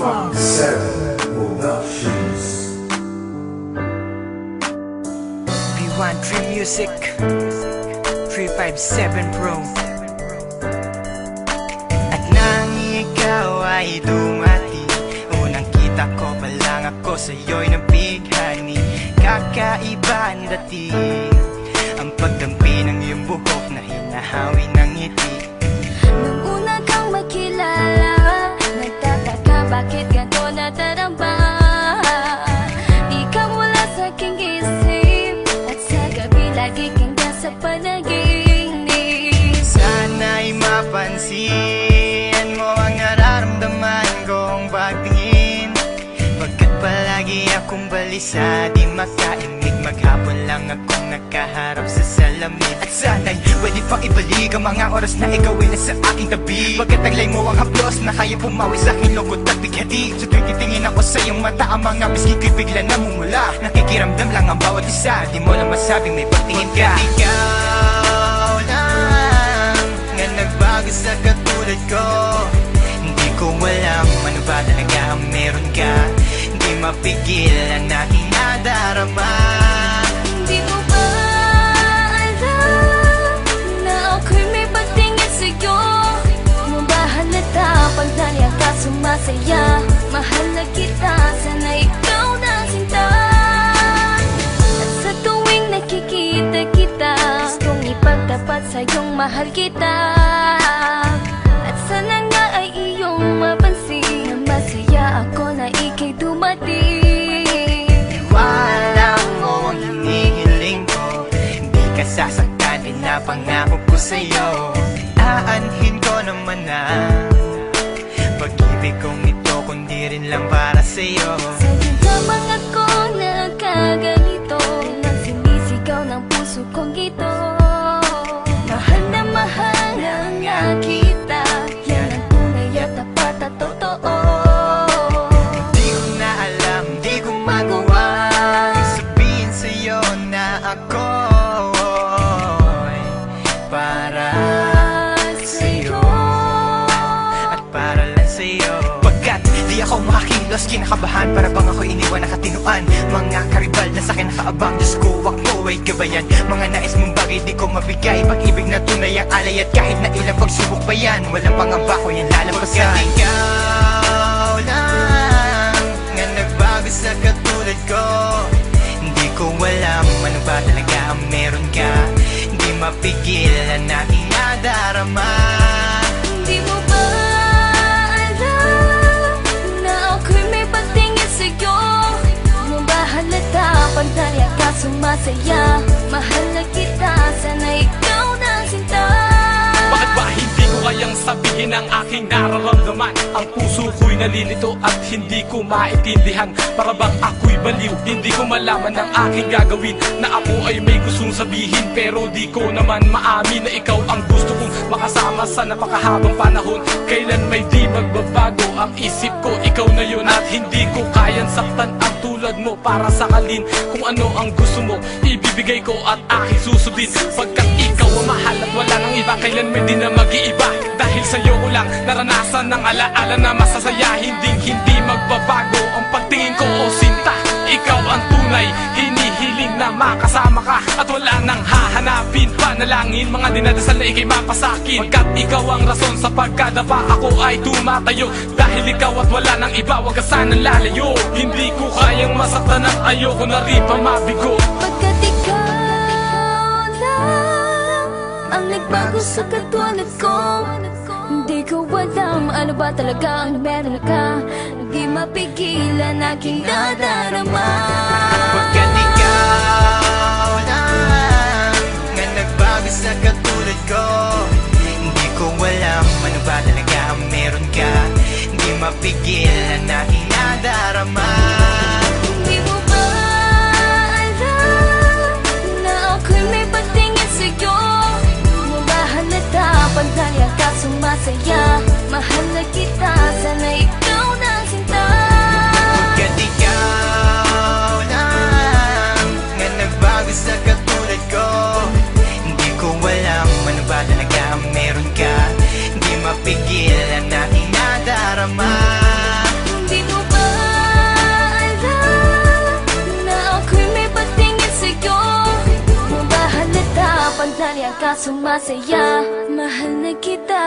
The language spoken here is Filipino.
257 Productions. B13 Music 357 Pro. At nang ikaw ay dumati, unang kita ko pa lang ako sa'yo'y nabighani. Kakaiba ang dating, ang pagdampi ng iyong buhok na hinahawi ng ngiti. Nung una kang makilala, nagtataka bakit ganito nataramba. Ikaw wala sa aking isip, at sa gabi lagi kang nasa panaginip. Sana'y mapansin mo ang nararamdaman kong pagtingin, pagkat palagi akong balisa, di makaimik. Maghapon lang akong nakaharap sa salamin. At sana'y pwede pang ibalik ang mga oras na ikaw ay nasa aking tabi, pagkat taglay mo ang haplos na kaya pumawi sa aking lungkot at bighati. So tuwing titingin ako sa iyong mata, ang mga bisgi ko'y bigla namumula. Nakikiramdam lang ang bawat isa, di mo lang masabing may pagtingin ka. Ikaw lang nga nagbago sa katulad ko. Hindi ko alam ano ba talaga ang meron ka. Hindi mapigil ang aking nadarama. Di mo ba alam na ako'y may pagtingin sa'yo? Di mo ba halata pag naliya ka sumasaya? Mahal na kita, sana ikaw na sinta. At sa tuwing nakikita kita, gustong ipagtapat sa'yong mahal kita. At sana nga ay iyong mapansin na masaya ako na ika'y dumating. Wala mo ang hinihiling ko, hindi ka sasaktan, pinapangako ko sa'yo. Aanhin ko naman na pag-ibig kong ito, kundi rin lang para sa'yo. Sa'yo lamang ako nagkaganito, nang sinisigaw ng puso kong ito. Mahal na nga kita, yan ang tunay at tapat at totoo. Di ko na alam, di ko magawa sabihin sa'yo na ako'y para sa'yo at para lang sa'yo. Pagkat di ako makakilos, kinakabahan, para bang ako iniwan nakatinuan. Mga karibal na sa'kin nakaabang, Diyos ko ako ay gabayan. Mga nais mong bagay di ko mabigay, pag-ibig na tunay ang alay, at kahit na ilang pagsubok pa yan, walang pangamba ko yan lalampasan. Pagkat ikaw lang nga nagbago sa katulad ko, hindi ko alam ano ba talaga ang meron ka. Hindi mapigil ang aking nadarama. Di mo ba alam na ako'y may pagtingin sa'yo? Di mo ba halata pag naliya ka sumasaya? Mahal na kita, sana ikaw na sinta. Bakit ba hindi ko kayang sabihin ang aking nararamdaman? Ang puso ko'y nalilito at hindi ko maintindihan. Para bang ako'y baliw, hindi ko malaman ang aking gagawin. Na ako ay may gustong sabihin, pero di ko naman maamin na ikaw ang gusto kong makasama sa napakahabang panahon. Kailan may di magbabago ang isip ko, ikaw na yun. At hindi ko kayang saktan ang tulad mo para sakalin. Kung ano ang gusto mo, ibibigay ko at aking susundin. Pagkat ikaw ang mahal at wala nang iba, kailan may di na mag-iiba. Dahil sa'yo ko lang naranasan ng alaala na masasaya. Hindi magbabago ang pagtingin ko, o sinta. Ikaw ang tunay, hinihiling na makasama ka, at wala nang hahanapin. Panalangin, mga dinadasal na ikay mapasakin. Pagkat ikaw ang rason sa pagkadapa, ako ay tumatayo. Dahil ikaw at wala nang iba, wag ka sanang lalayo. Hindi ko kayang masaktan at ayoko na rin pa mabigo. Pagkat ikaw lang ang nagbago sa katulad ko, hindi ko alam ano ba talaga ang meron ka. Hindi mapigilan aking nadarama. Pagkat ikaw lang nga nagbago sa katulad ko, hindi ko alam ano ba talaga ang meron ka. Hindi mapigil ang aking nadarama. Di mo ba alam na ako'y may pagtingin sa'yo? Di mo ba halata pag naliya ka sumasaya? Mahal na kita, sana ikaw na sinta. Pagkat ikaw lang nga nagbago sa katulad ko, hindi ko alam ano ba talaga ang meron ka. Hindi mapigil ang aking nadarama. Di ka sumasaya. Mahal na kita.